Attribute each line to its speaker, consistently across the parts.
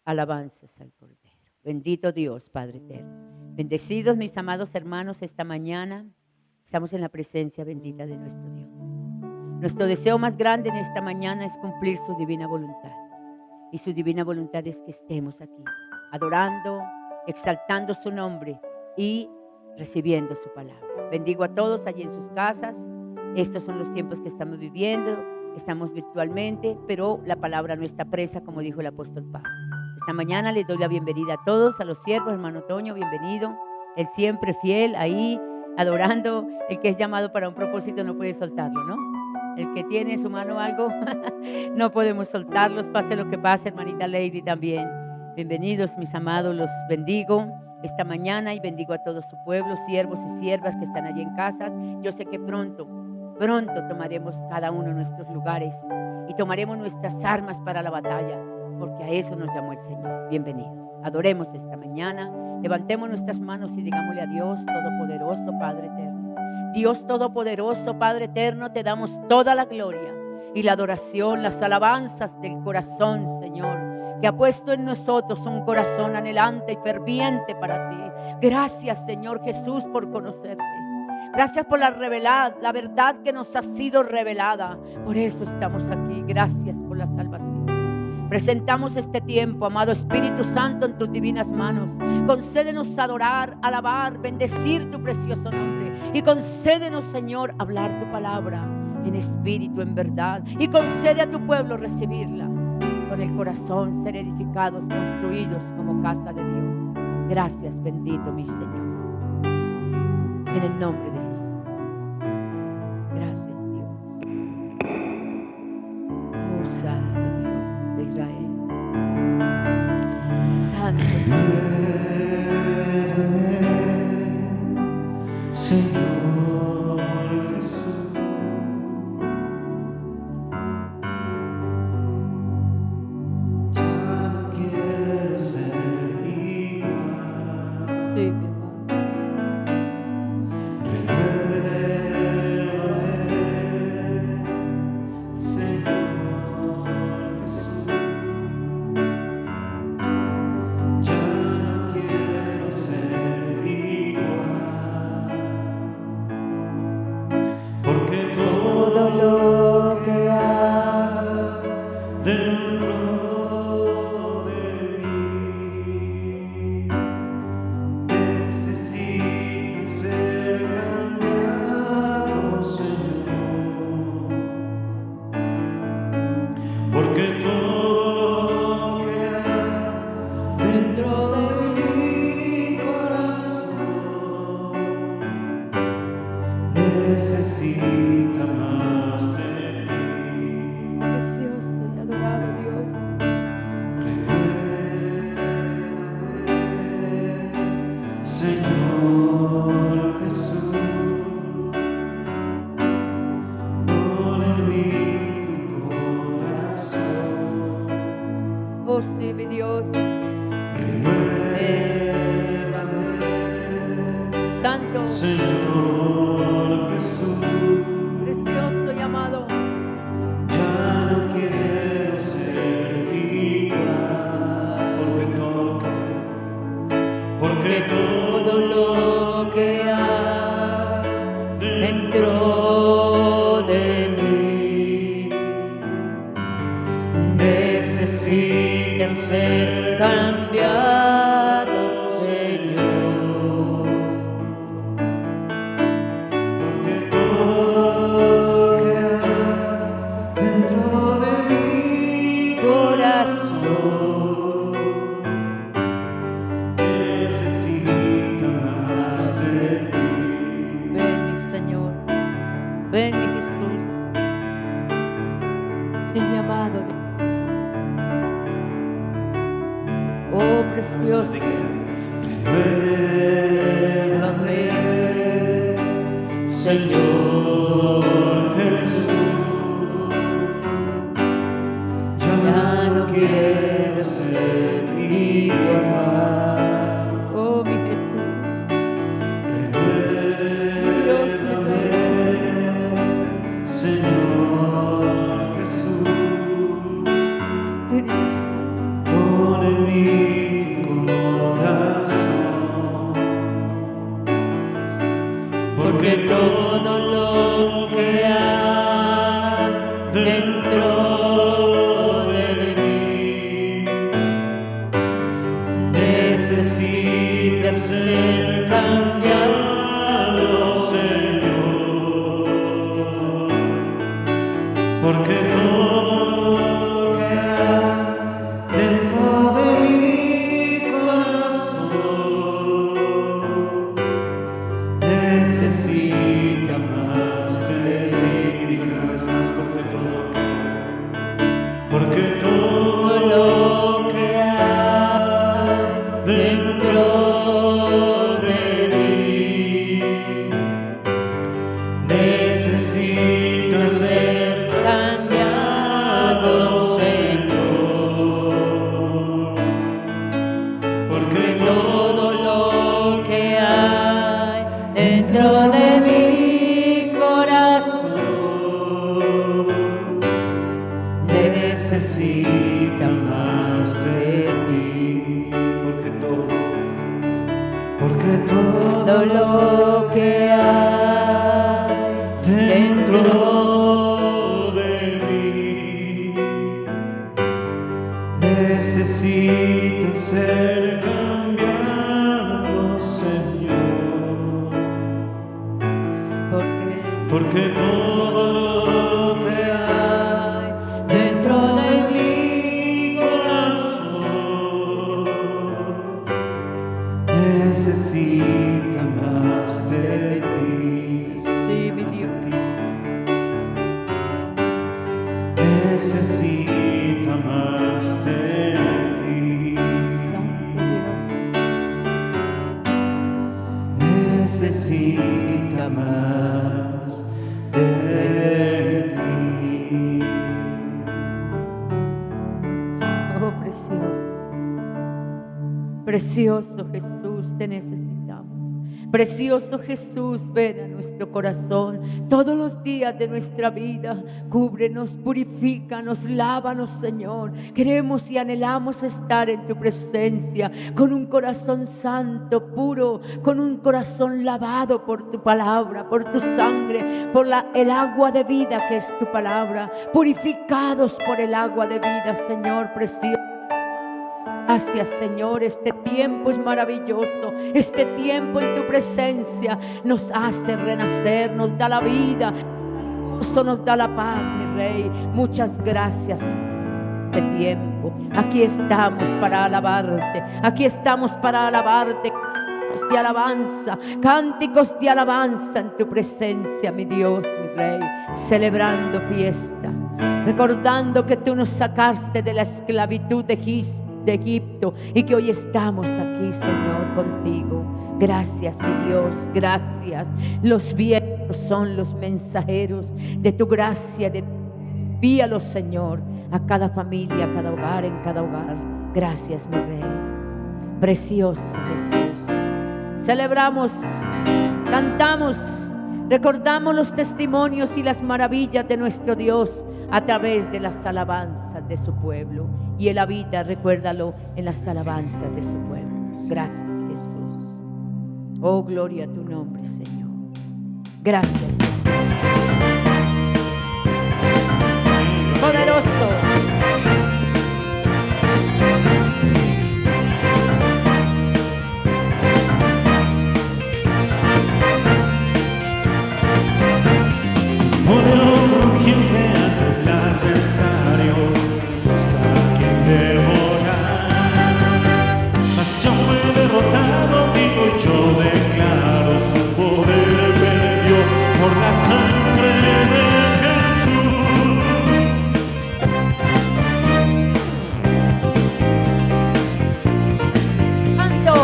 Speaker 1: Alabanzas al Cordero. Bendito Dios, Padre eterno. Bendecidos mis amados hermanos, esta mañana estamos en la presencia bendita de nuestro Dios. Nuestro deseo más grande en esta mañana es cumplir su divina voluntad. Y su divina voluntad es que estemos aquí, adorando, exaltando su nombre y recibiendo su palabra. Bendigo a todos allí en sus casas. Estos son los tiempos que estamos viviendo. Estamos virtualmente, pero la palabra no está presa, como dijo el apóstol Pablo. Esta mañana les doy la bienvenida a todos, a los siervos, hermano Toño, bienvenido. Él siempre fiel ahí, adorando. El que es llamado para un propósito no puede soltarlo, ¿no? El que tiene en su mano algo, no podemos soltarlos, pase lo que pase, hermanita Lady también. Bienvenidos, mis amados, los bendigo esta mañana y bendigo a todo su pueblo, siervos y siervas que están allí en casas. Yo sé que pronto tomaremos cada uno nuestros lugares y tomaremos nuestras armas para la batalla, porque a eso nos llamó el Señor. Bienvenidos. Adoremos esta mañana, levantemos nuestras manos y digámosle a Dios Todopoderoso, Padre eterno. Dios Todopoderoso, Padre eterno, te damos toda la gloria y la adoración, las alabanzas del corazón, Señor, que ha puesto en nosotros un corazón anhelante y ferviente para ti. Gracias, Señor Jesús, por conocerte. Gracias por la verdad que nos ha sido revelada. Por eso estamos aquí. Gracias por la salvación. Presentamos este tiempo, amado Espíritu Santo, en tus divinas manos. Concédenos adorar, alabar, bendecir tu precioso nombre. Y concédenos, Señor, hablar tu palabra en espíritu, en verdad. Y concede a tu pueblo recibirla con el corazón, ser edificados, construidos como casa de Dios. Gracias, bendito mi Señor. En el nombre de Jesús. Gracias, Dios. Oh, Santo Dios de Israel. Santo
Speaker 2: Dios. Señor Jesús. Ya no quiero ser igual.
Speaker 1: Sí, mi amor.
Speaker 2: Necesita más de ti.
Speaker 1: Precioso y adorado Dios.
Speaker 2: Recuérdame, Señor Jesús. Pon en mí tu corazón.
Speaker 1: Oh, sí, mi Dios.
Speaker 2: Renuévame,
Speaker 1: Santo.
Speaker 2: Señor Jesús.
Speaker 1: Precioso y amado.
Speaker 2: Ya no quiero ser igual, porque todo lo que hay dentro de mí necesita ser cambiado, Señor. Porque todo lo que hay dentro de mi corazón necesita más de ti.
Speaker 1: Ven, mi Señor. Ven, mi Jesús. Ven, mi amado Dios. Oh, precioso.
Speaker 2: Renuévame, Señor Jesús. Ya no quiero ser igual.
Speaker 1: Oh, mi Jesús.
Speaker 2: Renuévame, Señor Jesús.
Speaker 1: Espíritu Santo.
Speaker 2: Pon en mí
Speaker 1: dentro de mi corazón
Speaker 2: necesita más de ti, porque todo
Speaker 1: todo lo que hay
Speaker 2: dentro de mí necesita ser cambiado, Señor, porque todo lo que hay dentro de mi corazón necesita más de ti.
Speaker 1: Sí, mi Dios.
Speaker 2: Necesita más de ti.
Speaker 1: Santo Dios.
Speaker 2: Necesita más de ti.
Speaker 1: Oh, precioso. Precioso Jesús, te necesitamos. Precioso Jesús, ven a nuestro corazón todos los días de nuestra vida. Cúbrenos, purifícanos, lávanos, Señor. Queremos y anhelamos estar en tu presencia con un corazón santo, puro, con un corazón lavado por tu palabra, por tu sangre, por el agua de vida que es tu palabra. Purificados por el agua de vida, Señor precioso. Gracias, Señor, este tiempo es maravilloso. Este tiempo en tu presencia nos hace renacer, nos da la vida, eso nos da la paz, mi Rey. Muchas gracias por este tiempo. Aquí estamos para alabarte. Aquí estamos para alabarte. Cánticos de alabanza, cánticos de alabanza en tu presencia, mi Dios, mi Rey. Celebrando fiesta, recordando que tú nos sacaste de la esclavitud de Egipto y que hoy estamos aquí, Señor, contigo. Gracias, mi Dios, gracias. Los vientos son los mensajeros de tu gracia, envíalos, Señor, a cada familia, a cada hogar, en cada hogar. Gracias, mi Rey. Precioso Jesús. Celebramos, cantamos, recordamos los testimonios y las maravillas de nuestro Dios a través de las alabanzas de su pueblo. Y Él habita, recuérdalo, en las alabanzas de su pueblo. Gracias, Jesús. Oh, gloria a tu nombre, Señor. Gracias, Jesús. Poderoso.
Speaker 2: Rugiente ante el adversario, busca a quien devorar. Mas ya fue derrotado, digo, y yo declaro su poder perdió por la sangre de Jesús.
Speaker 1: Canto.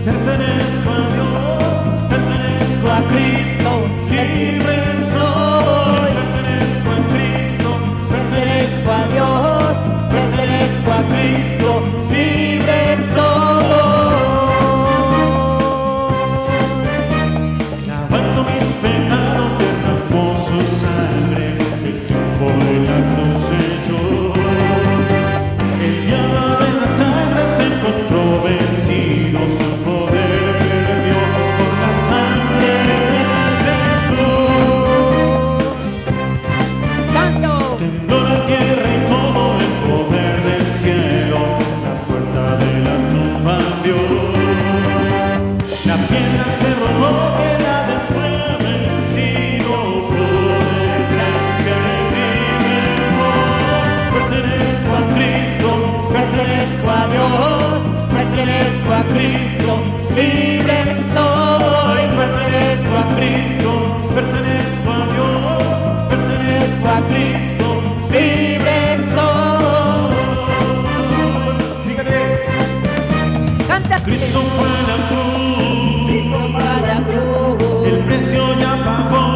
Speaker 2: Pertenezco a Dios, pertenezco a Cristo, libre soy. Pertenezco a Cristo,
Speaker 1: Pertenezco a Dios, pertenezco a Cristo, libre soy.
Speaker 2: lavando mis pecados, derramó su sangre, el triunfo de la cruz echó. El diablo de la sangre se encontró vencido, su poder perdió por la sangre de Jesús.
Speaker 1: Santo.
Speaker 2: Tembló la tierra y todo el poder del cielo, la puerta de la tumba abrió. La piedra se rodó, que la después vencido por el gran que liberó. Pertenezco a Cristo, pertenezco a Dios, pertenezco a Cristo, libre soy. Pertenezco a Cristo, pertenezco a Dios, pertenezco a Cristo, libre soy. Dígale.
Speaker 1: Canta.
Speaker 2: Cristo fue a la cruz,
Speaker 1: Cristo fue a la cruz.
Speaker 2: el precio ya pagó.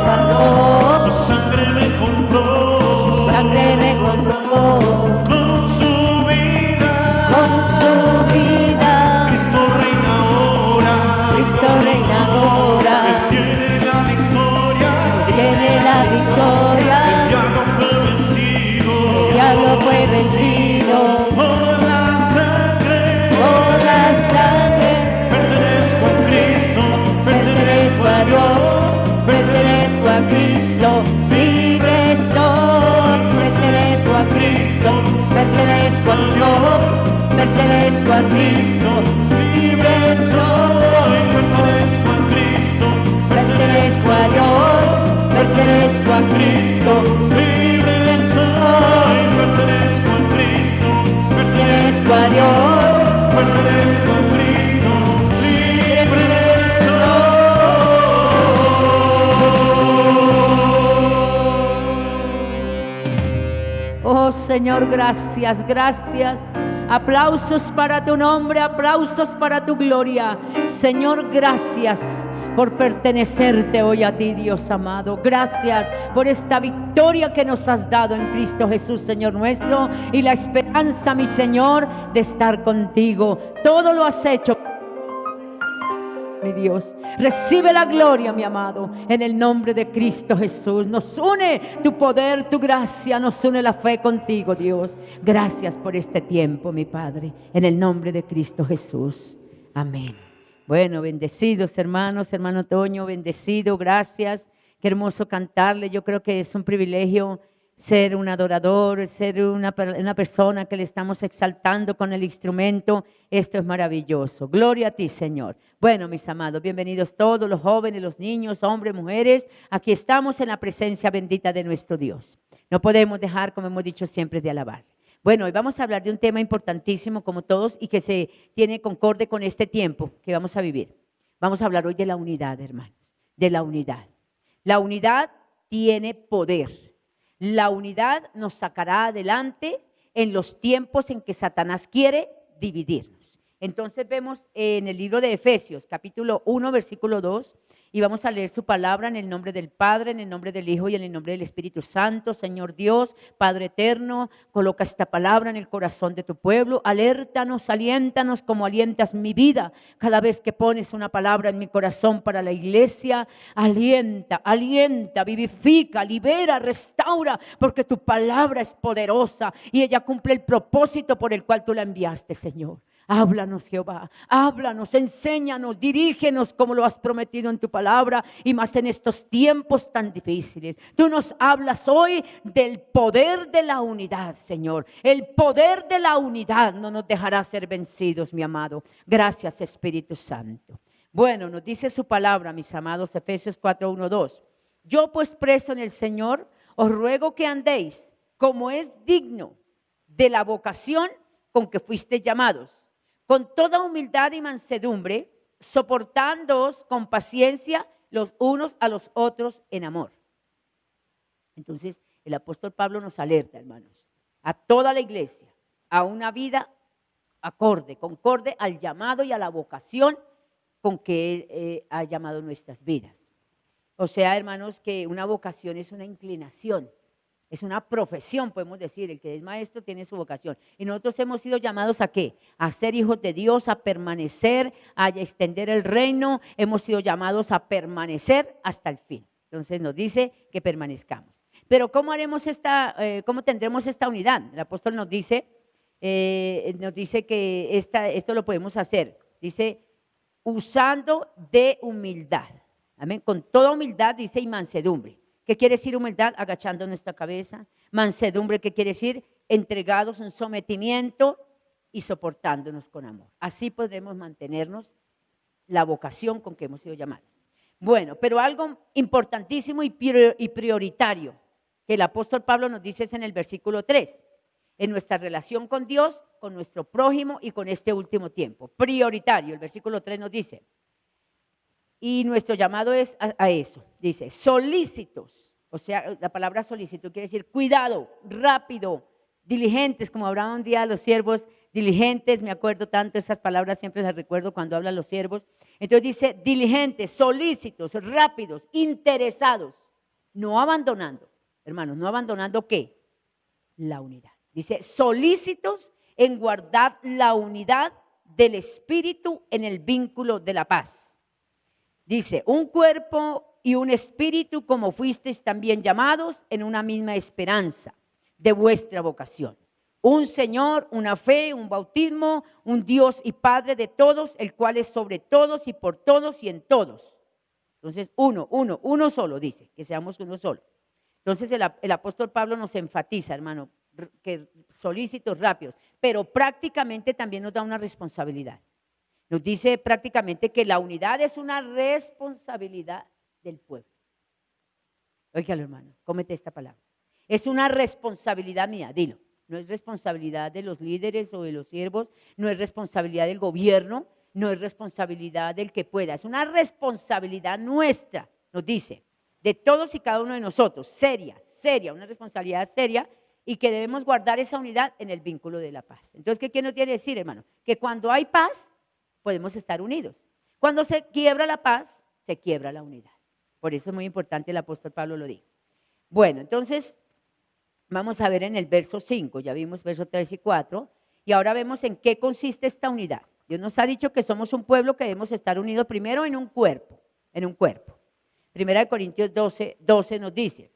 Speaker 1: pagó,
Speaker 2: su sangre me compró,
Speaker 1: su sangre me compró
Speaker 2: con su vida.
Speaker 1: con su vida.
Speaker 2: Cristo reina ahora,
Speaker 1: Cristo reina
Speaker 2: Él
Speaker 1: ahora,
Speaker 2: tiene la victoria,
Speaker 1: tiene la
Speaker 2: el
Speaker 1: victoria,
Speaker 2: diablo fue vencido,
Speaker 1: el diablo fue vencido
Speaker 2: por la sangre.
Speaker 1: por la sangre.
Speaker 2: Pertenezco a Cristo,
Speaker 1: Pertenezco a Dios, pertenezco a Cristo, libre soy. Pertenezco a Cristo, pertenezco a Dios, pertenezco a Cristo, libre soy.
Speaker 2: pertenezco a Cristo,
Speaker 1: Pertenezco a Dios, pertenezco a Cristo, libre soy.
Speaker 2: pertenezco a Cristo,
Speaker 1: Pertenezco a Dios,
Speaker 2: pertenezco a Cristo, libre soy.
Speaker 1: oh Señor, gracias, gracias. Aplausos para tu nombre, aplausos para tu gloria. Señor, gracias por pertenecerte hoy a ti, Dios amado. Gracias por esta victoria que nos has dado en Cristo Jesús, Señor nuestro, y la esperanza, mi Señor, de estar contigo. Todo lo has hecho, mi Dios. Recibe la gloria, mi amado, en el nombre de Cristo Jesús. Nos une tu poder, tu gracia, nos une la fe contigo, Dios. Gracias por este tiempo, mi Padre, en el nombre de Cristo Jesús. Amén. Bueno, bendecidos hermanos, hermano Toño, bendecido, gracias. Qué hermoso cantarle. Yo creo que es un privilegio ser un adorador, ser una persona que le estamos exaltando con el instrumento. Esto es maravilloso. Gloria a ti, Señor. Bueno, mis amados, bienvenidos todos, los jóvenes, los niños, hombres, mujeres. Aquí estamos en la presencia bendita de nuestro Dios. No podemos dejar, como hemos dicho siempre, de alabar. Bueno, hoy vamos a hablar de un tema importantísimo como todos y que se tiene concorde con este tiempo que vamos a vivir. Vamos a hablar hoy de la unidad, hermanos, de la unidad. La unidad tiene poder. La unidad nos sacará adelante en los tiempos en que Satanás quiere dividirnos. Entonces vemos en el libro de Efesios, capítulo 1, versículo 2, y vamos a leer su palabra en el nombre del Padre, en el nombre del Hijo y en el nombre del Espíritu Santo. Señor Dios, Padre eterno, coloca esta palabra en el corazón de tu pueblo. Alértanos, aliéntanos como alientas mi vida. Cada vez que pones una palabra en mi corazón para la iglesia, alienta, alienta, vivifica, libera, restaura, porque tu palabra es poderosa y ella cumple el propósito por el cual tú la enviaste, Señor. Háblanos, Jehová, háblanos, enséñanos, dirígenos como lo has prometido en tu palabra y más en estos tiempos tan difíciles. Tú nos hablas hoy del poder de la unidad, Señor. El poder de la unidad no nos dejará ser vencidos, mi amado. Gracias, Espíritu Santo. Bueno, nos dice su palabra, mis amados, Efesios 4, 1, 2. Yo pues preso en el Señor, os ruego que andéis como es digno de la vocación con que fuisteis llamados, con toda humildad y mansedumbre, soportándoos con paciencia los unos a los otros en amor. Entonces, el apóstol Pablo nos alerta, hermanos, a toda la iglesia, a una vida concorde al llamado y a la vocación con que Él ha llamado nuestras vidas. O sea, hermanos, que una vocación es una inclinación. Es una profesión, podemos decir. El que es maestro tiene su vocación. Y nosotros hemos sido llamados ¿a qué? A ser hijos de Dios, a permanecer, a extender el reino. Hemos sido llamados a permanecer hasta el fin. Entonces nos dice que permanezcamos. Pero ¿cómo tendremos esta unidad? El apóstol nos dice que esto lo podemos hacer. Dice, usando de humildad. Amén. Con toda humildad, dice, y mansedumbre. ¿Qué quiere decir humildad? Agachando nuestra cabeza. Mansedumbre, ¿qué quiere decir? Entregados en sometimiento y soportándonos con amor. Así podremos mantenernos la vocación con que hemos sido llamados. Bueno, pero algo importantísimo y prioritario que el apóstol Pablo nos dice es en el versículo 3. En nuestra relación con Dios, con nuestro prójimo y con este último tiempo. Prioritario, el versículo 3 nos dice. Y nuestro llamado es a eso, dice, solícitos, o sea, la palabra solícito quiere decir cuidado, rápido, diligentes, como hablaban un día los siervos, diligentes, me acuerdo tanto, esas palabras siempre las recuerdo cuando hablan los siervos. Entonces dice, diligentes, solícitos, rápidos, interesados. No abandonando, hermanos, no abandonando ¿qué? La unidad. Dice, solícitos en guardar la unidad del espíritu en el vínculo de la paz. Dice, un cuerpo y un espíritu como fuisteis también llamados en una misma esperanza de vuestra vocación. Un Señor, una fe, un bautismo, un Dios y Padre de todos, el cual es sobre todos y por todos y en todos. Entonces, uno solo, dice, que seamos uno solo. Entonces, el apóstol Pablo nos enfatiza, hermano, que solícitos, rápidos, pero prácticamente también nos da una responsabilidad. Nos dice prácticamente que la unidad es una responsabilidad del pueblo. Óigalo, hermano, cómete esta palabra. Es una responsabilidad mía, dilo. No es responsabilidad de los líderes o de los siervos, no es responsabilidad del gobierno, no es responsabilidad del que pueda, es una responsabilidad nuestra, nos dice, de todos y cada uno de nosotros, seria, una responsabilidad seria y que debemos guardar esa unidad en el vínculo de la paz. Entonces, ¿qué nos quiere decir, hermano? Que cuando hay paz, podemos estar unidos. Cuando se quiebra la paz, se quiebra la unidad. Por eso es muy importante, el apóstol Pablo lo dijo. Bueno, entonces, vamos a ver en el verso 5, ya vimos verso 3 y 4, y ahora vemos en qué consiste esta unidad. Dios nos ha dicho que somos un pueblo que debemos estar unidos primero en un cuerpo, Primera de Corintios 12 nos dice,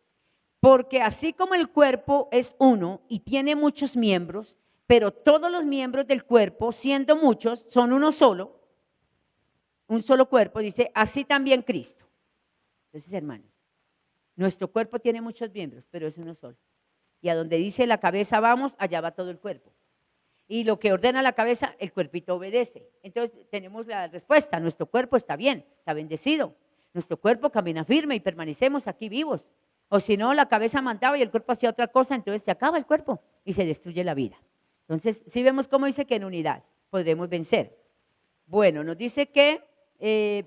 Speaker 1: porque así como el cuerpo es uno y tiene muchos miembros, pero todos los miembros del cuerpo, siendo muchos, son uno solo, un solo cuerpo, dice, así también Cristo. Entonces, hermanos, nuestro cuerpo tiene muchos miembros, pero es uno solo. Y a donde dice la cabeza vamos, allá va todo el cuerpo. Y lo que ordena la cabeza, el cuerpito obedece. Entonces tenemos la respuesta, nuestro cuerpo está bien, está bendecido. Nuestro cuerpo camina firme y permanecemos aquí vivos. O si no, la cabeza mandaba y el cuerpo hacía otra cosa, entonces se acaba el cuerpo y se destruye la vida. Entonces, sí vemos cómo dice que en unidad podremos vencer. Bueno, nos dice que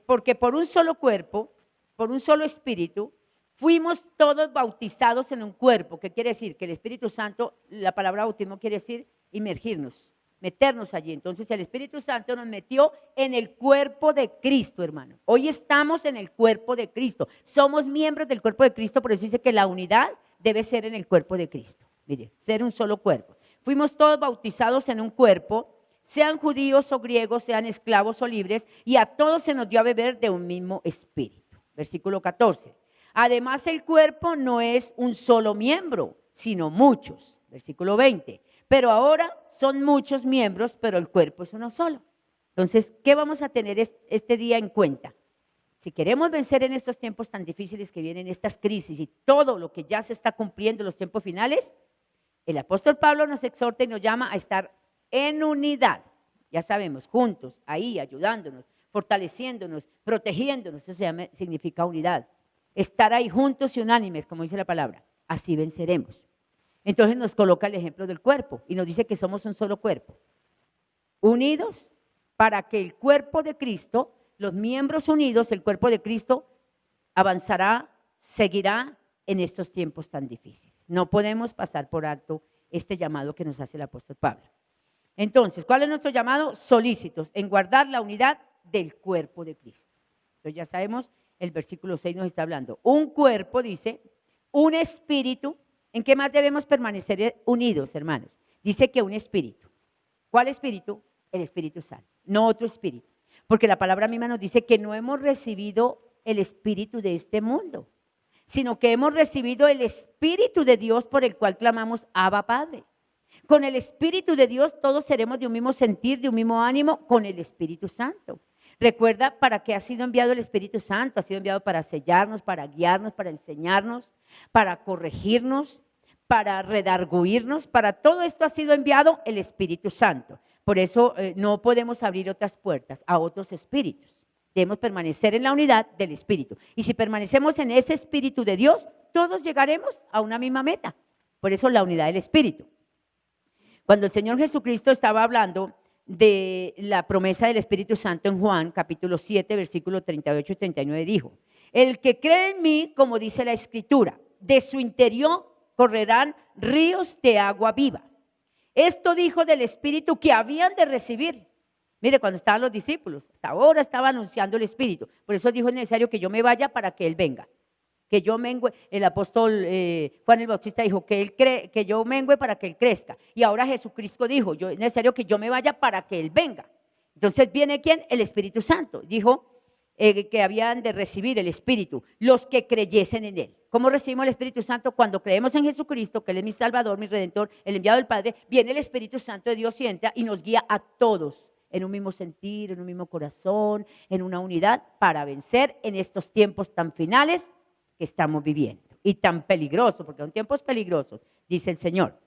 Speaker 1: porque por un solo cuerpo, por un solo espíritu, fuimos todos bautizados en un cuerpo. ¿Qué quiere decir? Que el Espíritu Santo, la palabra bautismo quiere decir inmergirnos, meternos allí. Entonces el Espíritu Santo nos metió en el cuerpo de Cristo, hermano. Hoy estamos en el cuerpo de Cristo. Somos miembros del cuerpo de Cristo, por eso dice que la unidad debe ser en el cuerpo de Cristo. Mire, ser un solo cuerpo. Fuimos todos bautizados en un cuerpo, sean judíos o griegos, sean esclavos o libres, y a todos se nos dio a beber de un mismo espíritu. Versículo 14. Además, el cuerpo no es un solo miembro, sino muchos. Versículo 20. Pero ahora son muchos miembros, pero el cuerpo es uno solo. Entonces, ¿qué vamos a tener este día en cuenta? Si queremos vencer en estos tiempos tan difíciles que vienen, estas crisis y todo lo que ya se está cumpliendo en los tiempos finales, el apóstol Pablo nos exhorta y nos llama a estar en unidad. Ya sabemos, juntos, ahí, ayudándonos, fortaleciéndonos, protegiéndonos. Eso significa unidad. Estar ahí juntos y unánimes, como dice la palabra. Así venceremos. Entonces nos coloca el ejemplo del cuerpo y nos dice que somos un solo cuerpo. Unidos para que el cuerpo de Cristo, los miembros unidos, el cuerpo de Cristo avanzará, seguirá en estos tiempos tan difíciles. No podemos pasar por alto este llamado que nos hace el apóstol Pablo. Entonces, ¿cuál es nuestro llamado? Solícitos en guardar la unidad del cuerpo de Cristo. Entonces ya sabemos, el versículo 6 nos está hablando. Un cuerpo, dice, un espíritu. ¿En qué más debemos permanecer unidos, hermanos? Dice que un espíritu. ¿Cuál espíritu? El Espíritu Santo, no otro espíritu. Porque la palabra misma nos dice que no hemos recibido el espíritu de este mundo, sino que hemos recibido el Espíritu de Dios por el cual clamamos Abba Padre. Con el Espíritu de Dios todos seremos de un mismo sentir, de un mismo ánimo, con el Espíritu Santo. Recuerda para qué ha sido enviado el Espíritu Santo. Ha sido enviado para sellarnos, para guiarnos, para enseñarnos, para corregirnos, para redarguirnos. Para todo esto ha sido enviado el Espíritu Santo. Por eso no podemos abrir otras puertas a otros espíritus. Debemos permanecer en la unidad del Espíritu. Y si permanecemos en ese Espíritu de Dios, todos llegaremos a una misma meta. Por eso la unidad del Espíritu. Cuando el Señor Jesucristo estaba hablando de la promesa del Espíritu Santo en Juan, capítulo 7, versículos 38 y 39, dijo, el que cree en mí, como dice la Escritura, de su interior correrán ríos de agua viva. Esto dijo del Espíritu que habían de recibir. Mire, cuando estaban los discípulos, hasta ahora estaba anunciando el Espíritu. Por eso dijo, es necesario que yo me vaya para que Él venga. que yo mengüe. El apóstol Juan el Bautista dijo que él cree, que yo mengüe para que él crezca. Y ahora Jesucristo dijo, es necesario que yo me vaya para que él venga. Entonces viene ¿quién? El Espíritu Santo. Dijo que habían de recibir el Espíritu, los que creyesen en Él. ¿Cómo recibimos el Espíritu Santo? Cuando creemos en Jesucristo, que Él es mi Salvador, mi Redentor, el enviado del Padre, viene el Espíritu Santo de Dios y entra y nos guía a todos en un mismo sentir, en un mismo corazón, en una unidad para vencer en estos tiempos tan finales que estamos viviendo y tan peligrosos, porque son tiempos peligrosos, dice el Señor.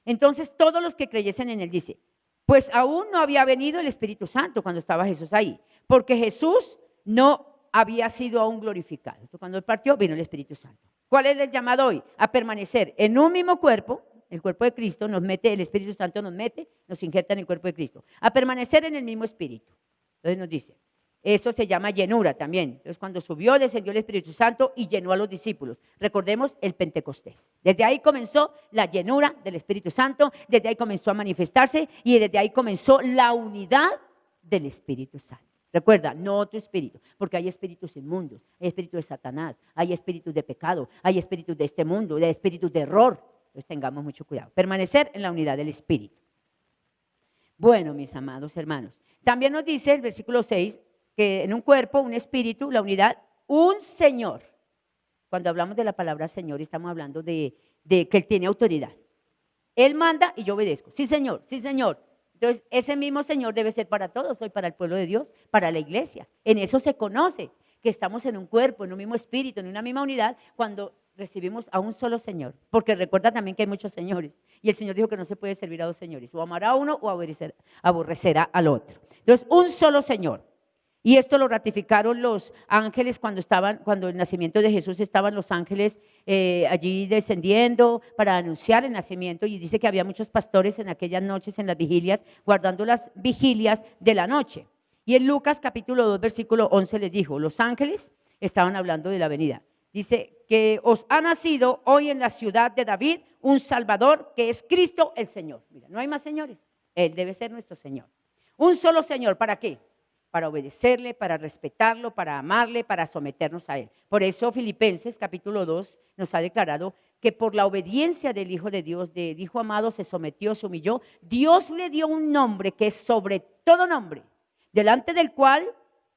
Speaker 1: Entonces todos los que creyesen en Él, dice, pues aún no había venido el Espíritu Santo cuando estaba Jesús ahí, porque Jesús no había sido aún glorificado. Entonces, cuando Él partió, vino el Espíritu Santo. ¿Cuál es el llamado hoy? A permanecer en un mismo cuerpo, el cuerpo de Cristo, nos mete, el Espíritu Santo nos injerta en el cuerpo de Cristo. A permanecer en el mismo Espíritu. Entonces nos dice, eso se llama llenura también. Entonces, cuando subió, descendió el Espíritu Santo y llenó a los discípulos. Recordemos el Pentecostés. Desde ahí comenzó la llenura del Espíritu Santo, desde ahí comenzó a manifestarse y desde ahí comenzó la unidad del Espíritu Santo. Recuerda, no tu espíritu, porque hay espíritus inmundos, hay espíritus de Satanás, hay espíritus de pecado, hay espíritus de este mundo, hay espíritus de error. Entonces tengamos mucho cuidado. Permanecer en la unidad del Espíritu. Bueno, mis amados hermanos, también nos dice el versículo 6 que en un cuerpo, un espíritu, la unidad, un Señor. Cuando hablamos de la palabra Señor, estamos hablando de que Él tiene autoridad. Él manda y yo obedezco. Sí, Señor, sí, Señor. Entonces, ese mismo Señor debe ser para todos, hoy para el pueblo de Dios, para la iglesia. En eso se conoce que estamos en un cuerpo, en un mismo espíritu, en una misma unidad, cuando recibimos a un solo Señor. Porque recuerda también que hay muchos señores. Y el Señor dijo que no se puede servir a dos señores. O amará a uno o aborrecerá al otro. Entonces, un solo Señor. Y esto lo ratificaron los ángeles cuando el nacimiento de Jesús estaban los ángeles allí descendiendo para anunciar el nacimiento. Y dice que había muchos pastores en aquellas noches, en las vigilias, guardando las vigilias de la noche. Y en Lucas capítulo 2, versículo 11 les dijo, los ángeles estaban hablando de la venida. Dice que os ha nacido hoy en la ciudad de David un Salvador que es Cristo el Señor. Mira, no hay más señores, Él debe ser nuestro Señor. Un solo Señor, ¿para qué? Para obedecerle, para respetarlo, para amarle, para someternos a Él. Por eso Filipenses capítulo 2 nos ha declarado que por la obediencia del Hijo de Dios, del Hijo amado, se sometió, se humilló. Dios le dio un nombre que es sobre todo nombre, delante del cual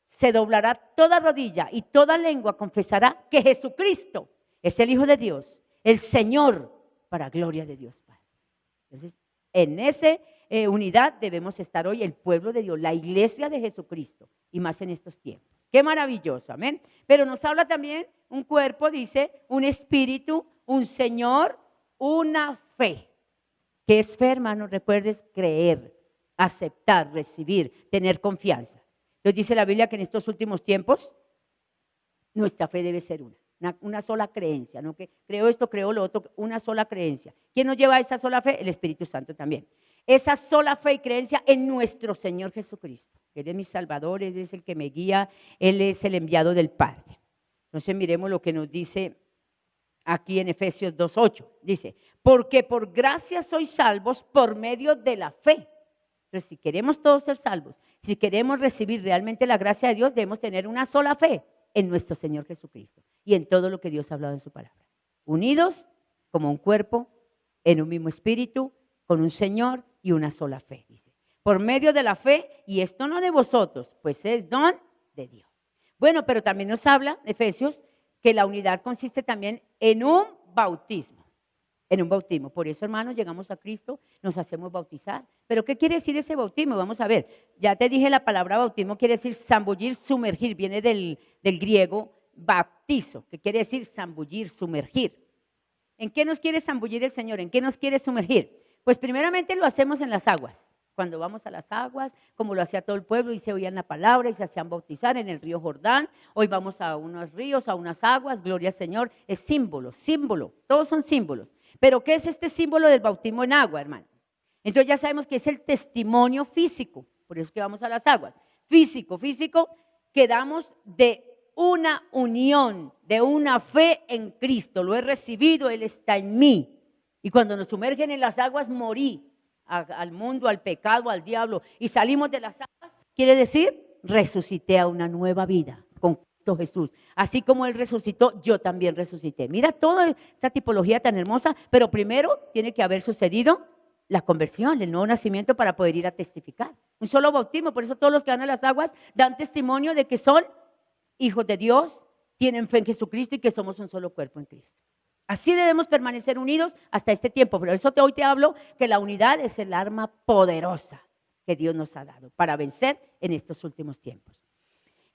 Speaker 1: se doblará toda rodilla y toda lengua confesará que Jesucristo es el Hijo de Dios, el Señor, para gloria de Dios Padre. Entonces, en esa unidad debemos estar hoy el pueblo de Dios, la iglesia de Jesucristo, y más en estos tiempos. Qué maravilloso, amén. Pero nos habla también un cuerpo, dice, un espíritu, un Señor, una fe. ¿Qué es fe, hermano? Recuerdes, creer, aceptar, recibir, tener confianza. Entonces dice la Biblia que en estos últimos tiempos nuestra fe debe ser una sola creencia, no que creo esto, creo lo otro, una sola creencia. ¿Quién nos lleva a esa sola fe? El Espíritu Santo también. Esa sola fe y creencia en nuestro Señor Jesucristo. Él es mi Salvador, Él es el que me guía, Él es el enviado del Padre. Entonces miremos lo que nos dice aquí en Efesios 2:8. Dice, porque por gracia sois salvos por medio de la fe. Entonces, si queremos todos ser salvos, si queremos recibir realmente la gracia de Dios, debemos tener una sola fe en nuestro Señor Jesucristo y en todo lo que Dios ha hablado en su palabra. Unidos como un cuerpo, en un mismo espíritu, con un Señor y una sola fe, dice. Por medio de la fe, y esto no de vosotros, pues es don de Dios. Bueno, pero también nos habla, Efesios, que la unidad consiste también en un bautismo. En un bautismo. Por eso, hermanos, llegamos a Cristo, nos hacemos bautizar. ¿Pero qué quiere decir ese bautismo? Vamos a ver. Ya te dije la palabra bautismo, quiere decir zambullir, sumergir. Viene del griego baptizo, que quiere decir zambullir, sumergir. ¿En qué nos quiere zambullir el Señor? ¿En qué nos quiere sumergir? Pues primeramente lo hacemos en las aguas. Cuando vamos a las aguas, como lo hacía todo el pueblo, y se oían la palabra y se hacían bautizar en el río Jordán. Hoy vamos a unos ríos, a unas aguas, gloria al Señor. Es símbolo, todos son símbolos. Pero ¿qué es este símbolo del bautismo en agua, hermano? Entonces ya sabemos que es el testimonio físico, por eso es que vamos a las aguas. Físico, que damos de una unión, de una fe en Cristo. Lo he recibido, Él está en mí. Y cuando nos sumergen en las aguas, morí al mundo, al pecado, al diablo. Y salimos de las aguas, quiere decir, resucité a una nueva vida con Jesús. Así como Él resucitó, yo también resucité. Mira toda esta tipología tan hermosa, pero primero tiene que haber sucedido la conversión, el nuevo nacimiento para poder ir a testificar. Un solo bautismo, por eso todos los que van a las aguas dan testimonio de que son hijos de Dios, tienen fe en Jesucristo y que somos un solo cuerpo en Cristo. Así debemos permanecer unidos hasta este tiempo. Por eso hoy te hablo que la unidad es el arma poderosa que Dios nos ha dado para vencer en estos últimos tiempos.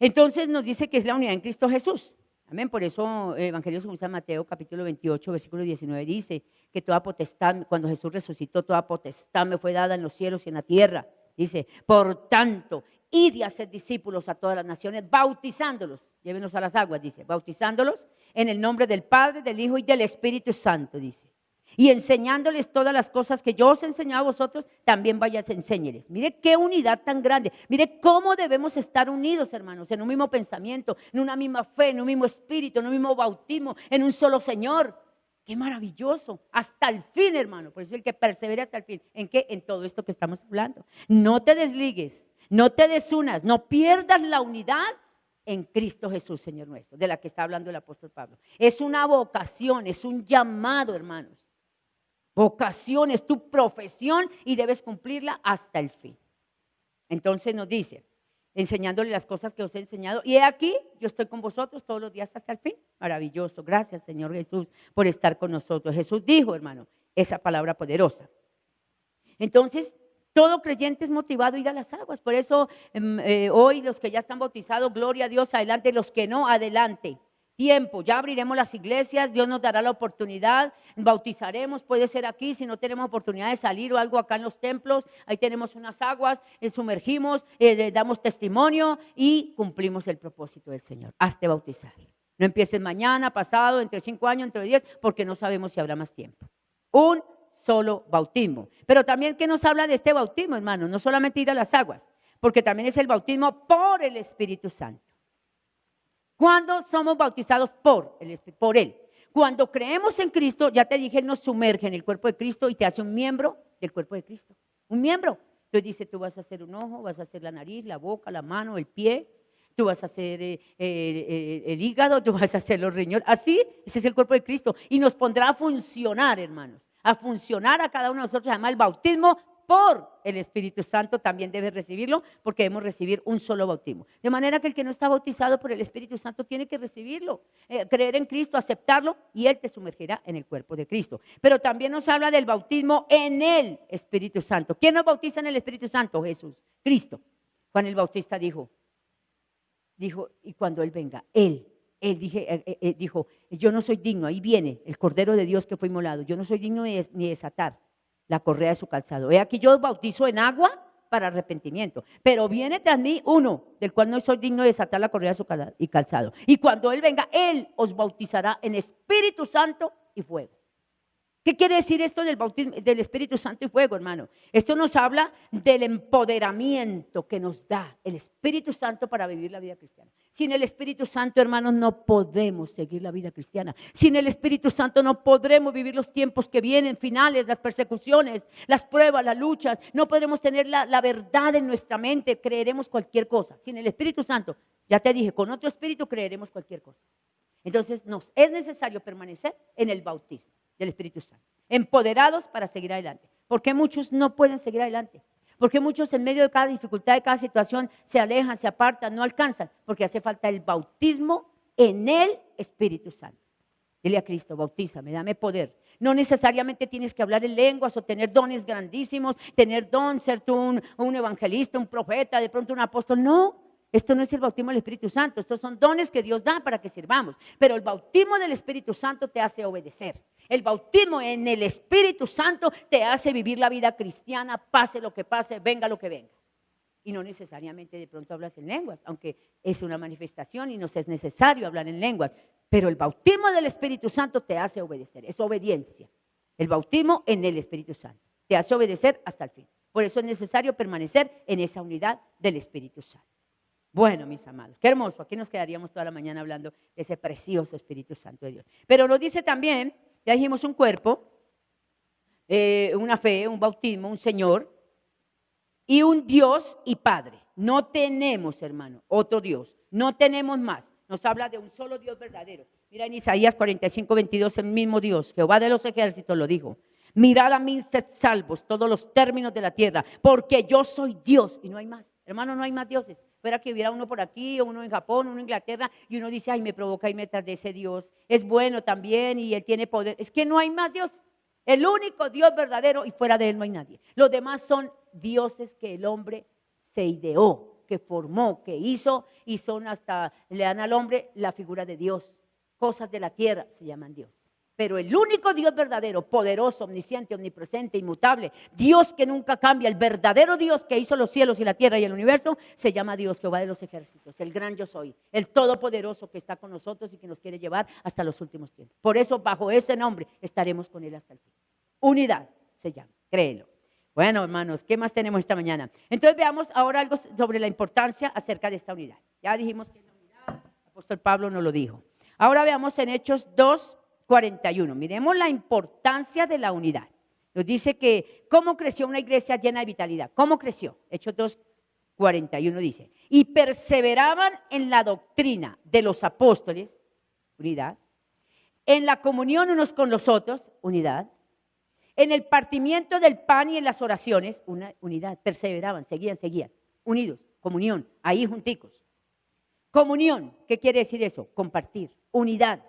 Speaker 1: Entonces nos dice que es la unidad en Cristo Jesús. Amén. Por eso el Evangelio según San Mateo, capítulo 28, versículo 19, dice que toda potestad, cuando Jesús resucitó, toda potestad me fue dada en los cielos y en la tierra. Dice, por tanto, id y haced discípulos a todas las naciones, bautizándolos, llévenos a las aguas, dice, bautizándolos en el nombre del Padre, del Hijo y del Espíritu Santo, dice. Y enseñándoles todas las cosas que yo os he enseñado a vosotros, también vayas, enséñeles. Mire qué unidad tan grande. Mire cómo debemos estar unidos, hermanos, en un mismo pensamiento, en una misma fe, en un mismo espíritu, en un mismo bautismo, en un solo Señor. Qué maravilloso. Hasta el fin, hermano. Por eso el que persevere hasta el fin. ¿En qué? En todo esto que estamos hablando. No te desligues, no te desunas, no pierdas la unidad en Cristo Jesús, Señor nuestro, de la que está hablando el apóstol Pablo. Es una vocación, es un llamado, hermanos. Vocación es tu profesión y debes cumplirla hasta el fin. Entonces nos dice, enseñándole las cosas que os he enseñado. Y he aquí, yo estoy con vosotros todos los días hasta el fin. Maravilloso. Gracias, Señor Jesús, por estar con nosotros. Jesús dijo, hermano, esa palabra poderosa. Entonces, todo creyente es motivado a ir a las aguas. Por eso, hoy los que ya están bautizados, gloria a Dios, adelante. Los que no, adelante. Tiempo, ya abriremos las iglesias, Dios nos dará la oportunidad, bautizaremos, puede ser aquí, si no tenemos oportunidad de salir o algo acá en los templos, ahí tenemos unas aguas, sumergimos, damos testimonio y cumplimos el propósito del Señor, hazte bautizar. No empieces mañana, pasado, entre 5 años, entre 10, porque no sabemos si habrá más tiempo. Un solo bautismo. Pero también, ¿qué nos habla de este bautismo, hermano? No solamente ir a las aguas, porque también es el bautismo por el Espíritu Santo. Cuando somos bautizados por Él. Cuando creemos en Cristo, ya te dije, Él nos sumerge en el cuerpo de Cristo y te hace un miembro del cuerpo de Cristo. Un miembro. Entonces dice, tú vas a hacer un ojo, vas a hacer la nariz, la boca, la mano, el pie, tú vas a hacer el hígado, tú vas a hacer los riñones. Así, ese es el cuerpo de Cristo. Y nos pondrá a funcionar, hermanos. A funcionar a cada uno de nosotros. Además, el bautismo por el Espíritu Santo también debe recibirlo, porque debemos recibir un solo bautismo. De manera que el que no está bautizado por el Espíritu Santo tiene que recibirlo, creer en Cristo, aceptarlo, y Él te sumergirá en el cuerpo de Cristo. Pero también nos habla del bautismo en el Espíritu Santo. ¿Quién nos bautiza en el Espíritu Santo? Jesús, Cristo. Juan el Bautista dijo, y cuando Él venga, Él dijo, yo no soy digno, ahí viene el Cordero de Dios que fue inmolado, yo no soy digno ni de desatar la correa de su calzado. He aquí yo os bautizo en agua para arrepentimiento, pero viene tras mí uno del cual no soy digno de desatar la correa de su calzado. Y cuando Él venga, Él os bautizará en Espíritu Santo y fuego. ¿Qué quiere decir esto del bautismo del Espíritu Santo y fuego, hermano? Esto nos habla del empoderamiento que nos da el Espíritu Santo para vivir la vida cristiana. Sin el Espíritu Santo, hermanos, no podemos seguir la vida cristiana. Sin el Espíritu Santo no podremos vivir los tiempos que vienen, finales, las persecuciones, las pruebas, las luchas. No podremos tener la verdad en nuestra mente, creeremos cualquier cosa. Sin el Espíritu Santo, ya te dije, con otro espíritu creeremos cualquier cosa. Entonces, nos es necesario permanecer en el bautismo del Espíritu Santo, empoderados para seguir adelante. ¿Por qué muchos no pueden seguir adelante? ¿Por qué muchos en medio de cada dificultad, de cada situación, se alejan, se apartan, no alcanzan? Porque hace falta el bautismo en el Espíritu Santo. Dile a Cristo, bautízame, dame poder. No necesariamente tienes que hablar en lenguas o tener dones grandísimos, tener don, ser tú un evangelista, un profeta, de pronto un apóstol. No. Esto no es el bautismo del Espíritu Santo, estos son dones que Dios da para que sirvamos. Pero el bautismo del Espíritu Santo te hace obedecer. El bautismo en el Espíritu Santo te hace vivir la vida cristiana, pase lo que pase, venga lo que venga. Y no necesariamente de pronto hablas en lenguas, aunque es una manifestación y nos es necesario hablar en lenguas. Pero el bautismo del Espíritu Santo te hace obedecer, es obediencia. El bautismo en el Espíritu Santo te hace obedecer hasta el fin. Por eso es necesario permanecer en esa unidad del Espíritu Santo. Bueno, mis amados, qué hermoso. Aquí nos quedaríamos toda la mañana hablando de ese precioso Espíritu Santo de Dios. Pero nos dice también, ya dijimos un cuerpo, una fe, un bautismo, un Señor y un Dios y Padre. No tenemos, hermano, otro Dios. No tenemos más. nos habla de un solo Dios verdadero. Mira en Isaías 45:22, el mismo Dios, Jehová de los ejércitos lo dijo. Mirad a mí, sed salvos, todos los términos de la tierra, porque yo soy Dios y no hay más. Hermano, no hay más dioses. Fuera que hubiera uno por aquí, uno en Japón, uno en Inglaterra, y uno dice, ay, me provoca irme tras de ese Dios. Es bueno también y Él tiene poder. Es que no hay más Dios. El único Dios verdadero y fuera de Él no hay nadie. Los demás son dioses que el hombre se ideó, que formó, que hizo, y son hasta, le dan al hombre la figura de Dios. Cosas de la tierra se llaman Dios. Pero el único Dios verdadero, poderoso, omnisciente, omnipresente, inmutable, Dios que nunca cambia, el verdadero Dios que hizo los cielos y la tierra y el universo, se llama Dios, Jehová de los ejércitos, el gran yo soy, el todopoderoso que está con nosotros y que nos quiere llevar hasta los últimos tiempos. Por eso, bajo ese nombre, estaremos con Él hasta el fin. Unidad se llama, créelo. Bueno, hermanos, ¿qué más tenemos esta mañana? Entonces veamos ahora algo sobre la importancia acerca de esta unidad. Ya dijimos que la unidad, el apóstol Pablo nos lo dijo. Ahora veamos en Hechos 2:41. Miremos la importancia de la unidad. Nos dice que cómo creció una iglesia llena de vitalidad. ¿Cómo creció? Hechos 2:41 dice. Y perseveraban en la doctrina de los apóstoles, unidad. En la comunión unos con los otros, unidad. En el partimiento del pan y en las oraciones, una unidad. Perseveraban, seguían, unidos, comunión, ahí junticos. Comunión, ¿qué quiere decir eso? Compartir, unidad,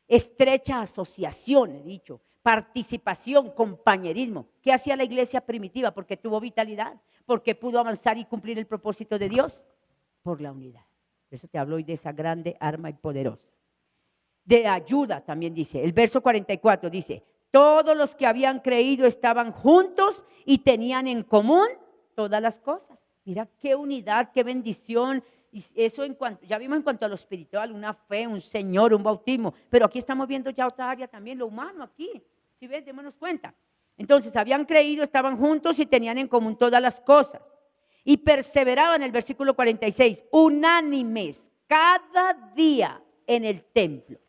Speaker 1: estrecha asociación, he dicho, participación, compañerismo. ¿Qué hacía la iglesia primitiva? Porque tuvo vitalidad, porque pudo avanzar y cumplir el propósito de Dios, por la unidad. Por eso te hablo hoy de esa grande arma y poderosa. De ayuda también dice, el verso 44 dice, todos los que habían creído estaban juntos y tenían en común todas las cosas. Mira qué unidad, qué bendición. Y eso ya vimos en cuanto a lo espiritual, una fe, un Señor, un bautismo. Pero aquí estamos viendo ya otra área también, lo humano aquí. Si ves, démonos cuenta. Entonces, habían creído, estaban juntos y tenían en común todas las cosas. Y perseveraban, el versículo 46, unánimes cada día en el templo.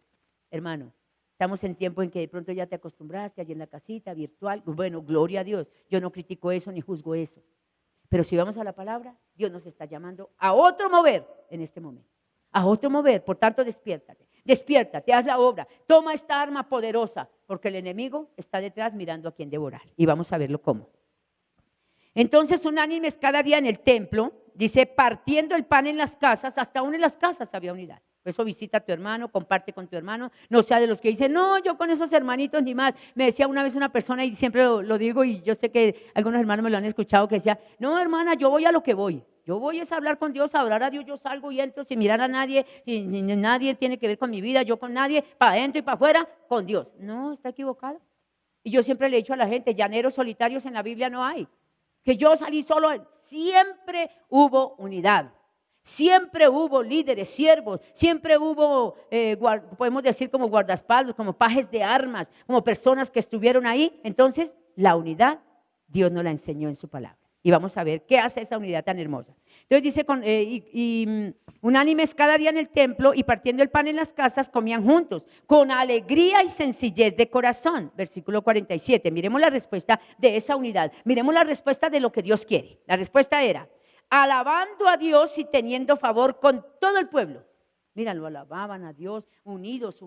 Speaker 1: Hermano, estamos en tiempo en que de pronto ya te acostumbraste, allí en la casita, virtual. Bueno, gloria a Dios. Yo no critico eso ni juzgo eso. Pero si vamos a la palabra, Dios nos está llamando a otro mover en este momento. A otro mover. Por tanto, despiértate, haz la obra. Toma esta arma poderosa, porque el enemigo está detrás mirando a quién devorar. Y vamos a verlo cómo. Entonces, unánimes cada día en el templo, dice, partiendo el pan en las casas, hasta aún en las casas había unidad. Por eso visita a tu hermano, comparte con tu hermano, no sea de los que dicen, no, yo con esos hermanitos ni más. Me decía una vez una persona, y siempre lo digo, y yo sé que algunos hermanos me lo han escuchado, que decía, no, hermana, yo voy a lo que voy. Yo voy a hablar con Dios, a orar a Dios, yo salgo y entro sin mirar a nadie, nadie tiene que ver con mi vida, yo con nadie, para adentro y para afuera, con Dios. No, está equivocado. Y yo siempre le he dicho a la gente, llaneros solitarios en la Biblia no hay. Que yo salí solo, siempre hubo unidad. Siempre hubo líderes, siervos, siempre hubo, podemos decir como guardaespaldas, como pajes de armas, como personas que estuvieron ahí. Entonces, la unidad, Dios nos la enseñó en su palabra. Y vamos a ver qué hace esa unidad tan hermosa. Entonces dice, unánimes cada día en el templo y partiendo el pan en las casas, comían juntos, con alegría y sencillez de corazón. Versículo 47, miremos la respuesta de esa unidad. Miremos la respuesta de lo que Dios quiere. La respuesta era, alabando a Dios y teniendo favor con todo el pueblo. Mira, lo alababan a Dios, unidos,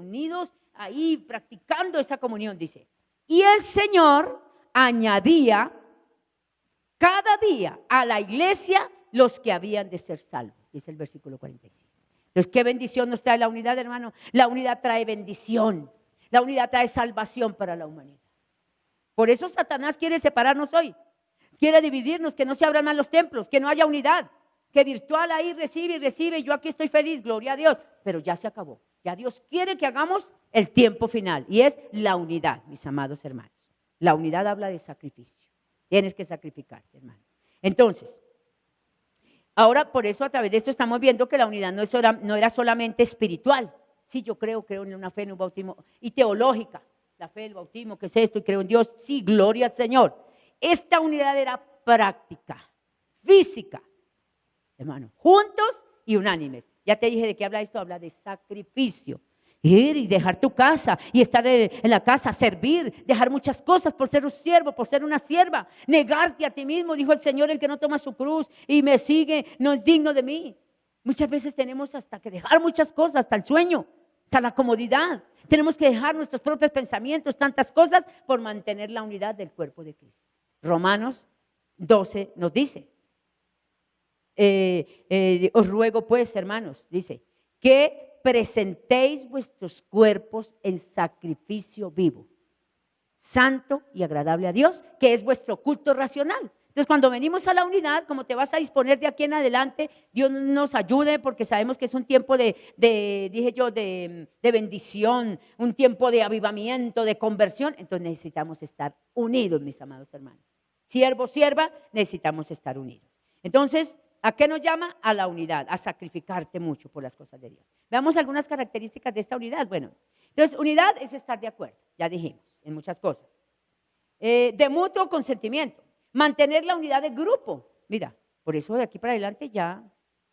Speaker 1: ahí practicando esa comunión, dice. Y el Señor añadía cada día a la iglesia los que habían de ser salvos, dice el versículo 47. Entonces, ¿qué bendición nos trae la unidad, hermano? La unidad trae bendición, la unidad trae salvación para la humanidad. Por eso Satanás quiere separarnos hoy. Quiere dividirnos, que no se abran más los templos, que no haya unidad, que virtual ahí recibe, yo aquí estoy feliz, gloria a Dios, pero ya se acabó. Ya Dios quiere que hagamos el tiempo final y es la unidad, mis amados hermanos. La unidad habla de sacrificio. Tienes que sacrificarte, hermano. Entonces, ahora por eso a través de esto estamos viendo que la unidad no era solamente espiritual. Sí, yo creo en una fe, en un bautismo, y teológica. La fe, el bautismo, ¿qué es esto? Y creo en Dios, sí, gloria al Señor. Esta unidad era práctica, física, hermano, juntos y unánimes. Ya te dije de qué habla esto, habla de sacrificio. Ir y dejar tu casa y estar en la casa, servir, dejar muchas cosas por ser un siervo, por ser una sierva, negarte a ti mismo, dijo el Señor, el que no toma su cruz y me sigue no es digno de mí. Muchas veces tenemos hasta que dejar muchas cosas, hasta el sueño, hasta la comodidad. Tenemos que dejar nuestros propios pensamientos, tantas cosas, por mantener la unidad del cuerpo de Cristo. Romanos 12 nos dice, os ruego pues, hermanos, dice, que presentéis vuestros cuerpos en sacrificio vivo, santo y agradable a Dios, que es vuestro culto racional. Entonces, cuando venimos a la unidad, como te vas a disponer de aquí en adelante, Dios nos ayude, porque sabemos que es un tiempo de bendición, un tiempo de avivamiento, de conversión. Entonces necesitamos estar unidos, mis amados hermanos. Siervo, sierva, necesitamos estar unidos. Entonces, ¿a qué nos llama? A la unidad, a sacrificarte mucho por las cosas de Dios. Veamos algunas características de esta unidad. Bueno, entonces, unidad es estar de acuerdo, ya dijimos, en muchas cosas. De mutuo consentimiento. Mantener la unidad de grupo. Mira, por eso de aquí para adelante ya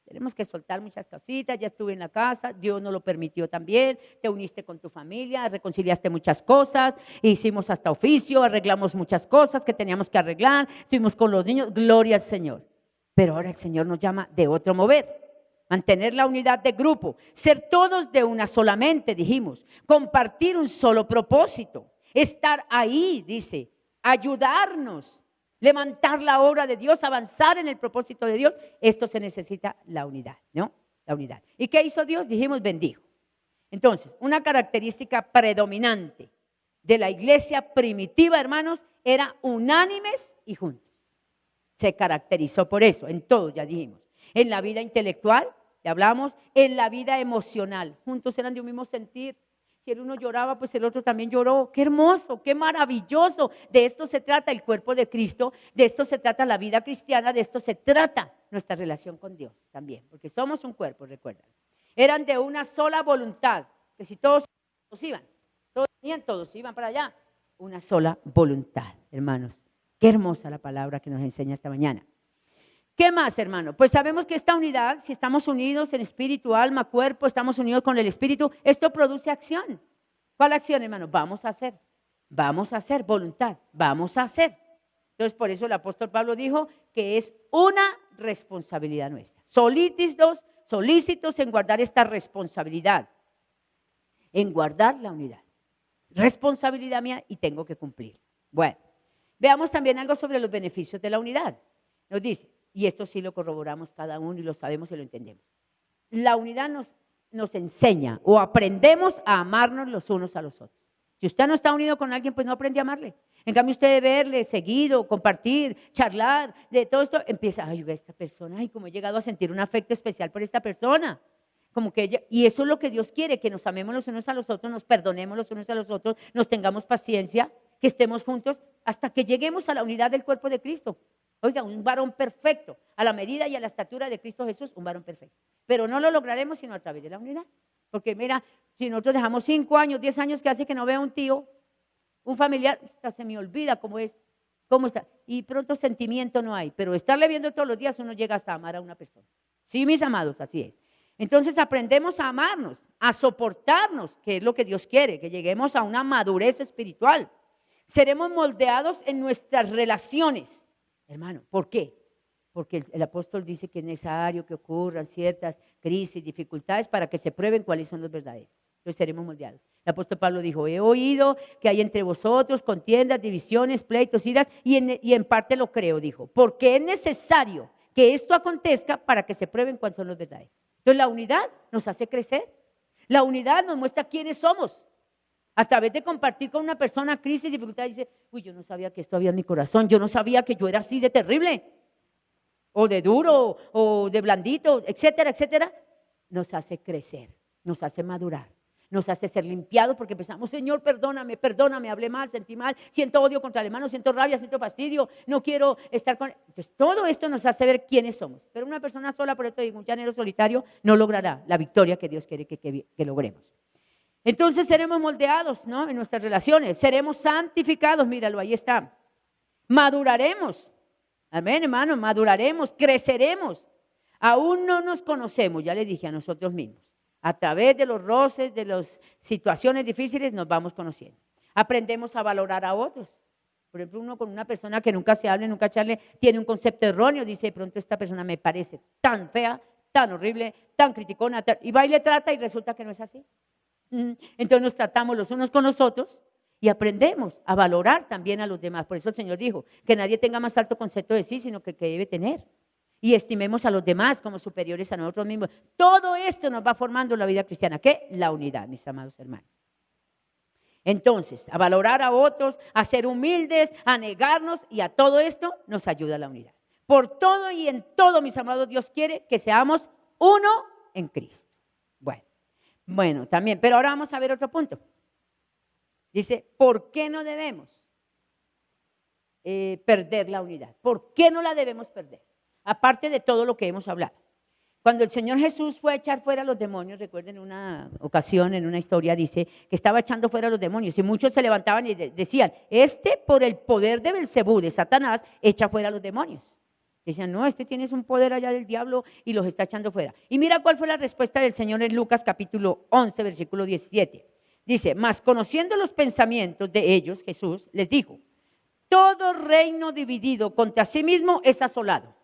Speaker 1: tenemos que soltar muchas cositas. Ya estuve en la casa, Dios nos lo permitió también. Te uniste con tu familia, reconciliaste muchas cosas, hicimos hasta oficio, arreglamos muchas cosas que teníamos que arreglar, estuvimos con los niños, gloria al Señor. Pero ahora el Señor nos llama de otro mover. Mantener la unidad de grupo, ser todos de una sola mente, dijimos, compartir un solo propósito, estar ahí, dice, ayudarnos, levantar la obra de Dios, avanzar en el propósito de Dios. Esto se necesita la unidad, ¿no? La unidad. ¿Y qué hizo Dios? Dijimos, bendijo. Entonces, una característica predominante de la iglesia primitiva, hermanos, era unánimes y juntos. Se caracterizó por eso, en todo, ya dijimos. En la vida intelectual, ya hablamos, en la vida emocional. Juntos eran de un mismo sentir. Si el uno lloraba, pues el otro también lloró. ¡Qué hermoso, qué maravilloso! De esto se trata el cuerpo de Cristo, de esto se trata la vida cristiana, de esto se trata nuestra relación con Dios también, porque somos un cuerpo, recuerdan. Eran de una sola voluntad, que si todos iban, todos iban para allá. Una sola voluntad, hermanos. Qué hermosa la palabra que nos enseña esta mañana. ¿Qué más, hermano? Pues sabemos que esta unidad, si estamos unidos en espíritu, alma, cuerpo, estamos unidos con el espíritu, esto produce acción. ¿Cuál acción, hermano? Vamos a hacer voluntad, vamos a hacer. Entonces, por eso el apóstol Pablo dijo que es una responsabilidad nuestra. Solícitos en guardar esta responsabilidad, en guardar la unidad. Responsabilidad mía y tengo que cumplir. Bueno, veamos también algo sobre los beneficios de la unidad. Nos dice, y esto sí lo corroboramos cada uno y lo sabemos y lo entendemos. La unidad nos enseña o aprendemos a amarnos los unos a los otros. Si usted no está unido con alguien, pues no aprende a amarle. En cambio, usted de verle seguido, compartir, charlar, de todo esto, empieza, ay, ve a esta persona, ay, como he llegado a sentir un afecto especial por esta persona. Como que ella, y eso es lo que Dios quiere, que nos amemos los unos a los otros, nos perdonemos los unos a los otros, nos tengamos paciencia, que estemos juntos hasta que lleguemos a la unidad del cuerpo de Cristo. Oiga, un varón perfecto, a la medida y a la estatura de Cristo Jesús, un varón perfecto. Pero no lo lograremos sino a través de la unidad. Porque mira, si nosotros dejamos 5 años, 10 años que hace que no vea un tío, un familiar, hasta se me olvida cómo es, cómo está. Y pronto sentimiento no hay, pero estarle viendo todos los días uno llega hasta amar a una persona. Sí, mis amados, así es. Entonces aprendemos a amarnos, a soportarnos, que es lo que Dios quiere, que lleguemos a una madurez espiritual. Seremos moldeados en nuestras relaciones. Hermano, ¿por qué? Porque el apóstol dice que es necesario que ocurran ciertas crisis, dificultades para que se prueben cuáles son los verdaderos. Entonces seremos moldeados. El apóstol Pablo dijo, he oído que hay entre vosotros contiendas, divisiones, pleitos, iras, y en parte lo creo, dijo, porque es necesario que esto acontezca para que se prueben cuáles son los verdaderos. Entonces la unidad nos hace crecer. La unidad nos muestra quiénes somos. A través de compartir con una persona crisis, dificultad, dice, uy, yo no sabía que esto había en mi corazón, yo no sabía que yo era así de terrible, o de duro, o de blandito, etcétera, etcétera. Nos hace crecer, nos hace madurar, nos hace ser limpiados porque pensamos, Señor, perdóname, perdóname, hablé mal, sentí mal, siento odio contra el hermano, siento rabia, siento fastidio, no quiero estar con él. Entonces, todo esto nos hace ver quiénes somos. Pero una persona sola, por esto digo, un llanero solitario, no logrará la victoria que Dios quiere que logremos. Entonces seremos moldeados, ¿no? En nuestras relaciones, seremos santificados, míralo, ahí está. Maduraremos, amén, hermano, maduraremos, creceremos. Aún no nos conocemos, ya le dije, a nosotros mismos. A través de los roces, de las situaciones difíciles, nos vamos conociendo. Aprendemos a valorar a otros. Por ejemplo, uno con una persona que nunca se habla, nunca charle, tiene un concepto erróneo, dice, de pronto esta persona me parece tan fea, tan horrible, tan criticona, y va y le trata y resulta que no es así. Entonces nos tratamos los unos con los otros y aprendemos a valorar también a los demás. Por eso el Señor dijo que nadie tenga más alto concepto de sí, sino que debe tener. Y estimemos a los demás como superiores a nosotros mismos. Todo esto nos va formando la vida cristiana. ¿Qué? La unidad, mis amados hermanos. Entonces, a valorar a otros, a ser humildes, a negarnos, y a todo esto nos ayuda la unidad. Por todo y en todo, mis amados, Dios quiere que seamos uno en Cristo. Bueno, también, pero ahora vamos a ver otro punto. Dice, ¿por qué no debemos perder la unidad? ¿Por qué no la debemos perder? Aparte de todo lo que hemos hablado. Cuando el Señor Jesús fue a echar fuera a los demonios, recuerden una ocasión, en una historia, dice que estaba echando fuera a los demonios y muchos se levantaban y decían, por el poder de Belcebú, de Satanás, echa fuera a los demonios. Decían, no, tienes un poder allá del diablo y los está echando fuera. Y mira cuál fue la respuesta del Señor en Lucas capítulo 11, versículo 17. Dice, mas conociendo los pensamientos de ellos, Jesús les dijo, todo reino dividido contra sí mismo es asolado.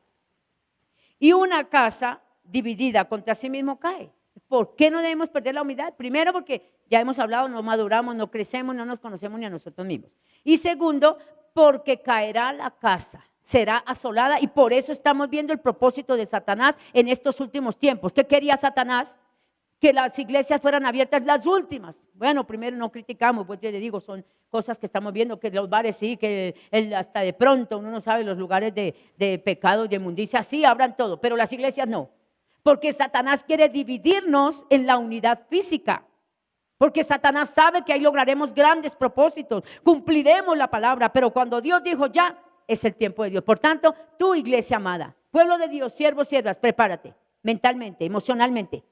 Speaker 1: Y una casa dividida contra sí mismo cae. ¿Por qué no debemos perder la unidad? Primero, porque ya hemos hablado, no maduramos, no crecemos, no nos conocemos ni a nosotros mismos. Y segundo, porque caerá la casa, será asolada, y por eso estamos viendo el propósito de Satanás en estos últimos tiempos. ¿Qué quería Satanás? Que las iglesias fueran abiertas, las últimas. Bueno, primero no criticamos, pues yo le digo, son cosas que estamos viendo, que los bares sí, que hasta de pronto uno no sabe, los lugares de pecado, de inmundicia, sí, abran todo, pero las iglesias no. Porque Satanás quiere dividirnos en la unidad física. Porque Satanás sabe que ahí lograremos grandes propósitos, cumpliremos la palabra, pero cuando Dios dijo ya, es el tiempo de Dios. Por tanto, tú, iglesia amada, pueblo de Dios, siervos, siervas, prepárate mentalmente, emocionalmente.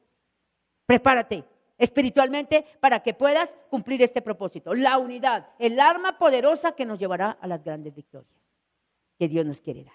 Speaker 1: Prepárate espiritualmente para que puedas cumplir este propósito. La unidad, el arma poderosa que nos llevará a las grandes victorias que Dios nos quiere dar.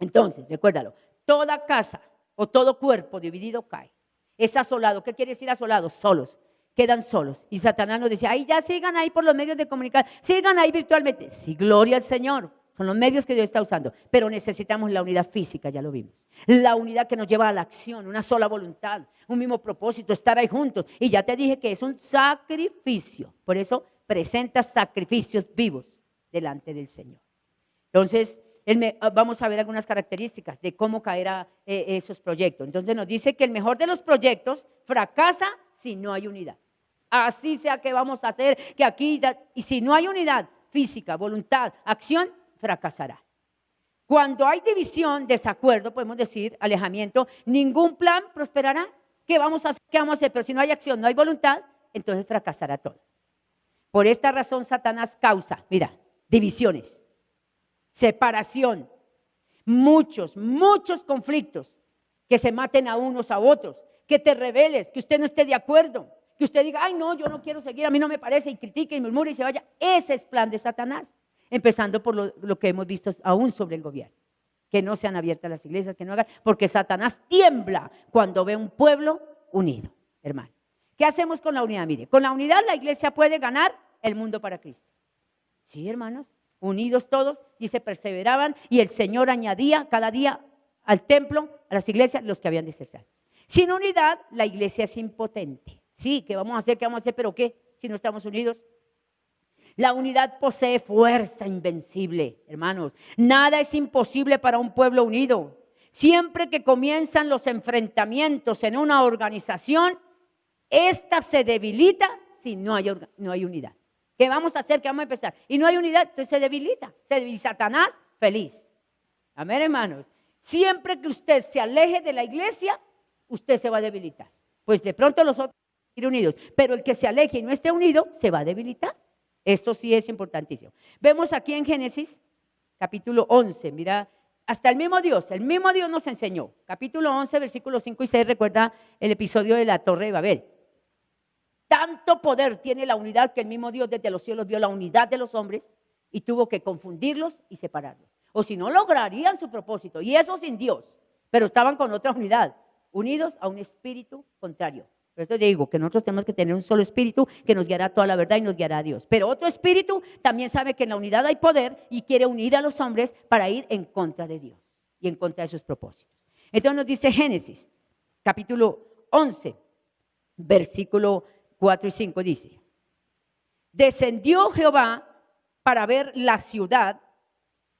Speaker 1: Entonces, recuérdalo, toda casa o todo cuerpo dividido cae. Es asolado. ¿Qué quiere decir asolado? Solos. Quedan solos. Y Satanás nos dice, ahí ya sigan ahí por los medios de comunicación, sigan ahí virtualmente. Sí, gloria al Señor. Son los medios que Dios está usando. Pero necesitamos la unidad física, ya lo vimos. La unidad que nos lleva a la acción, una sola voluntad, un mismo propósito, estar ahí juntos. Y ya te dije que es un sacrificio. Por eso presenta sacrificios vivos delante del Señor. Entonces, vamos a ver algunas características de cómo caerá esos proyectos. Entonces nos dice que el mejor de los proyectos fracasa si no hay unidad. Así sea que vamos a hacer, que aquí, y si no hay unidad física, voluntad, acción, fracasará. Cuando hay división, desacuerdo, podemos decir, alejamiento, ningún plan prosperará. ¿Qué vamos a hacer? ¿Qué vamos a hacer? Pero si no hay acción, no hay voluntad, entonces fracasará todo. Por esta razón Satanás causa, mira, divisiones, separación, muchos conflictos, que se maten a unos a otros, que te rebeles, que usted no esté de acuerdo, que usted diga, ay no, yo no quiero seguir, a mí no me parece, y critique y murmure y se vaya. Ese es plan de Satanás, empezando por lo que hemos visto aún sobre el gobierno, que no sean abiertas las iglesias, que no hagan, porque Satanás tiembla cuando ve un pueblo unido, hermano. ¿Qué hacemos con la unidad? Mire, con la unidad la iglesia puede ganar el mundo para Cristo. Sí, hermanos, unidos todos, dice, perseveraban y el Señor añadía cada día al templo, a las iglesias, los que habían de ser salvos. Sin unidad, la iglesia es impotente. Sí, ¿qué vamos a hacer? ¿Qué vamos a hacer? ¿Pero qué? Si no estamos unidos. La unidad posee fuerza invencible, hermanos. Nada es imposible para un pueblo unido. Siempre que comienzan los enfrentamientos en una organización, esta se debilita si no hay unidad. ¿Qué vamos a hacer? ¿Qué vamos a empezar? Y no hay unidad, entonces se debilita. Y Satanás, feliz. Amén, hermanos. Siempre que usted se aleje de la iglesia, usted se va a debilitar. Pues de pronto los otros van a ir unidos, pero el que se aleje y no esté unido, se va a debilitar. Esto sí es importantísimo. Vemos aquí en Génesis, capítulo 11, mira, hasta el mismo Dios nos enseñó. Capítulo 11, versículos 5 y 6, recuerda el episodio de la Torre de Babel. Tanto poder tiene la unidad que el mismo Dios desde los cielos vio la unidad de los hombres y tuvo que confundirlos y separarlos. O si no, lograrían su propósito. Y eso sin Dios. Pero estaban con otra unidad, unidos a un espíritu contrario. Por eso digo que nosotros tenemos que tener un solo espíritu que nos guiará a toda la verdad y nos guiará a Dios. Pero otro espíritu también sabe que en la unidad hay poder y quiere unir a los hombres para ir en contra de Dios y en contra de sus propósitos. Entonces nos dice Génesis, capítulo 11, versículo 4 y 5 dice: descendió Jehová para ver la ciudad,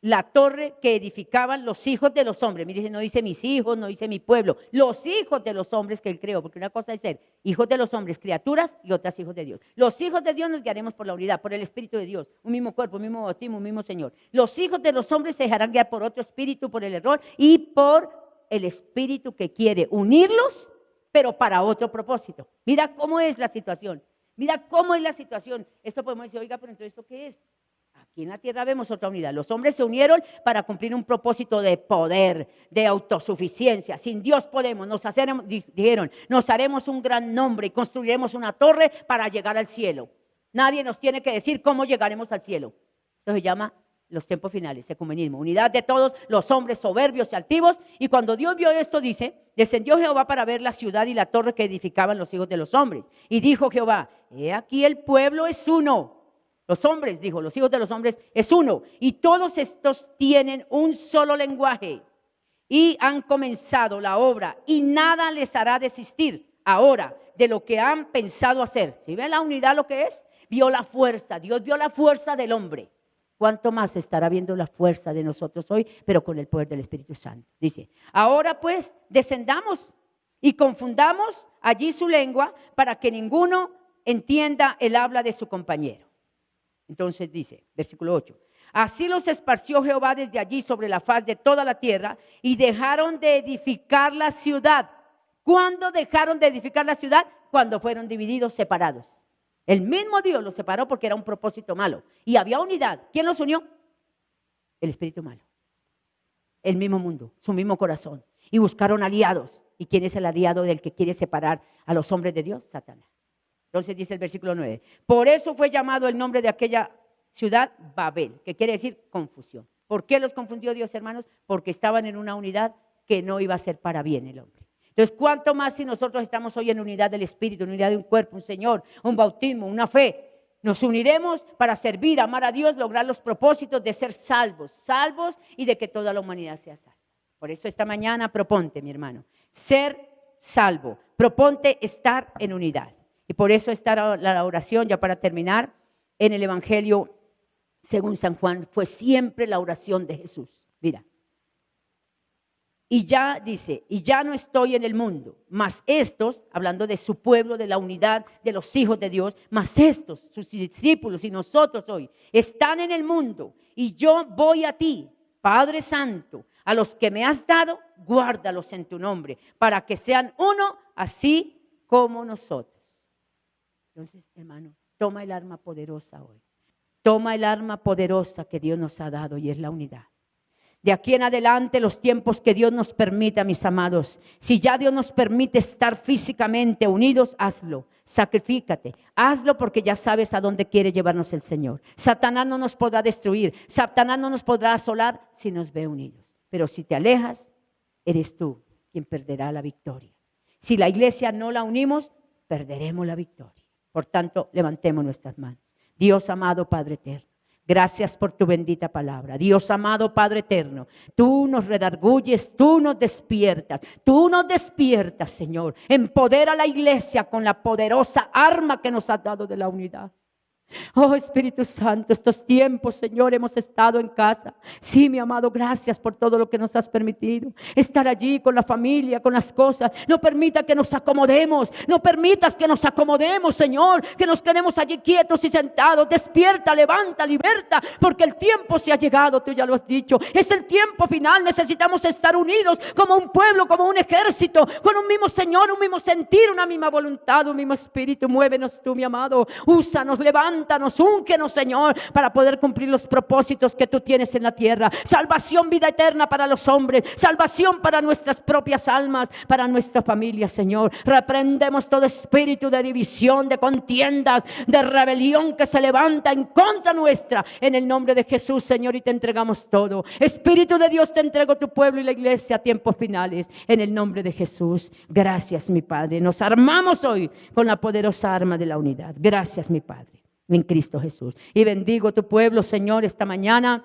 Speaker 1: la torre que edificaban los hijos de los hombres. Mire, no dice mis hijos, no dice mi pueblo, los hijos de los hombres que él creó, porque una cosa es ser hijos de los hombres, criaturas, y otras hijos de Dios. Los hijos de Dios nos guiaremos por la unidad, por el Espíritu de Dios, un mismo cuerpo, un mismo bautismo, un mismo Señor. Los hijos de los hombres se dejarán guiar por otro espíritu, por el error y por el espíritu que quiere unirlos, pero para otro propósito. Mira cómo es la situación. Mira cómo es la situación. Esto podemos decir, oiga, pero entonces ¿esto qué es? Aquí en la tierra vemos otra unidad. Los hombres se unieron para cumplir un propósito de poder, de autosuficiencia. Sin Dios podemos, dijeron, nos haremos un gran nombre y construiremos una torre para llegar al cielo. Nadie nos tiene que decir cómo llegaremos al cielo. Esto se llama los tiempos finales, ecumenismo, unidad de todos los hombres soberbios y altivos. Y cuando Dios vio esto, dice, descendió Jehová para ver la ciudad y la torre que edificaban los hijos de los hombres. Y dijo Jehová, he aquí el pueblo es uno. Los hombres, dijo, los hijos de los hombres es uno. Y todos estos tienen un solo lenguaje. Y han comenzado la obra y nada les hará desistir ahora de lo que han pensado hacer. ¿Sí ven la unidad lo que es? Vio la fuerza, Dios vio la fuerza del hombre. ¿Cuánto más estará viendo la fuerza de nosotros hoy, pero con el poder del Espíritu Santo? Dice, ahora pues descendamos y confundamos allí su lengua para que ninguno entienda el habla de su compañero. Entonces dice, versículo 8, así los esparció Jehová desde allí sobre la faz de toda la tierra y dejaron de edificar la ciudad. ¿Cuándo dejaron de edificar la ciudad? Cuando fueron divididos, separados. El mismo Dios los separó porque era un propósito malo. Y había unidad. ¿Quién los unió? El espíritu malo. El mismo mundo, su mismo corazón. Y buscaron aliados. ¿Y quién es el aliado del que quiere separar a los hombres de Dios? Satanás. Entonces dice el versículo 9. Por eso fue llamado el nombre de aquella ciudad Babel, que quiere decir confusión. ¿Por qué los confundió Dios, hermanos? Porque estaban en una unidad que no iba a ser para bien el hombre. Entonces, ¿cuánto más si nosotros estamos hoy en unidad del Espíritu, en unidad de un cuerpo, un Señor, un bautismo, una fe? Nos uniremos para servir, amar a Dios, lograr los propósitos de ser salvos y de que toda la humanidad sea salva. Por eso esta mañana proponte, mi hermano, ser salvo, proponte estar en unidad. Y por eso está la oración, ya para terminar, en el Evangelio según San Juan, fue siempre la oración de Jesús. Mira. Y ya dice, y ya no estoy en el mundo, mas estos, hablando de su pueblo, de la unidad de los hijos de Dios, mas estos, sus discípulos y nosotros hoy, están en el mundo y yo voy a ti, Padre Santo, a los que me has dado, guárdalos en tu nombre, para que sean uno así como nosotros. Entonces, hermano, toma el arma poderosa hoy. Toma el arma poderosa que Dios nos ha dado y es la unidad. De aquí en adelante, los tiempos que Dios nos permita, mis amados, si ya Dios nos permite estar físicamente unidos, hazlo, sacrifícate, hazlo porque ya sabes a dónde quiere llevarnos el Señor. Satanás no nos podrá destruir, Satanás no nos podrá asolar si nos ve unidos. Pero si te alejas, eres tú quien perderá la victoria. Si la iglesia no la unimos, perderemos la victoria. Por tanto, levantemos nuestras manos. Dios amado, Padre eterno, gracias por tu bendita palabra. Dios amado, Padre eterno, tú nos redarguyes, tú nos despiertas, Señor. Empodera a la iglesia con la poderosa arma que nos has dado de la unidad. Oh Espíritu Santo, estos tiempos, Señor, hemos estado en casa. Sí, mi amado, gracias por todo lo que nos has permitido. Estar allí con la familia, con las cosas. No permita que nos acomodemos. No permitas que nos acomodemos, Señor. Que nos quedemos allí quietos y sentados. Despierta, levanta, liberta. Porque el tiempo se ha llegado, tú ya lo has dicho. Es el tiempo final. Necesitamos estar unidos como un pueblo, como un ejército. Con un mismo Señor, un mismo sentir, una misma voluntad, un mismo espíritu. Muévenos tú, mi amado. Úsanos, levántanos, úngenos, Señor, para poder cumplir los propósitos que tú tienes en la tierra. Salvación, vida eterna para los hombres, salvación para nuestras propias almas, para nuestra familia, Señor. Reprendemos todo espíritu de división, de contiendas, de rebelión que se levanta en contra nuestra, en el nombre de Jesús, Señor, y te entregamos todo. Espíritu de Dios, te entrego tu pueblo y la iglesia a tiempos finales, en el nombre de Jesús. Gracias, mi Padre. Nos armamos hoy con la poderosa arma de la unidad. Gracias, mi Padre, en Cristo Jesús. Y bendigo tu pueblo, Señor, esta mañana.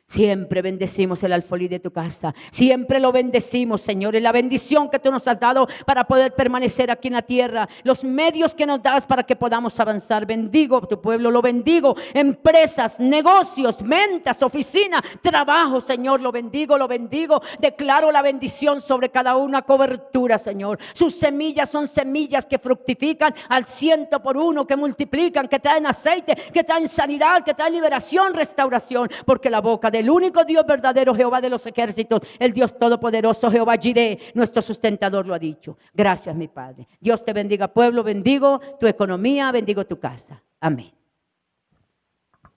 Speaker 1: Siempre bendecimos el alfolí de tu casa. Siempre lo bendecimos, Señor. Y la bendición que tú nos has dado para poder permanecer aquí en la tierra. Los medios que nos das para que podamos avanzar. Bendigo tu pueblo, lo bendigo. Empresas, negocios, ventas, oficina, trabajo, Señor. Lo bendigo, lo bendigo. Declaro la bendición sobre cada una, cobertura, Señor. Sus semillas son semillas que fructifican al 100 por 1, que multiplican, que traen aceite, que traen sanidad, que traen liberación, restauración. Porque la boca del único Dios verdadero, Jehová de los ejércitos, el Dios todopoderoso, Jehová Jireh, nuestro sustentador, lo ha dicho. Gracias, mi Padre. Dios te bendiga, pueblo. Bendigo tu economía, bendigo tu casa. Amén.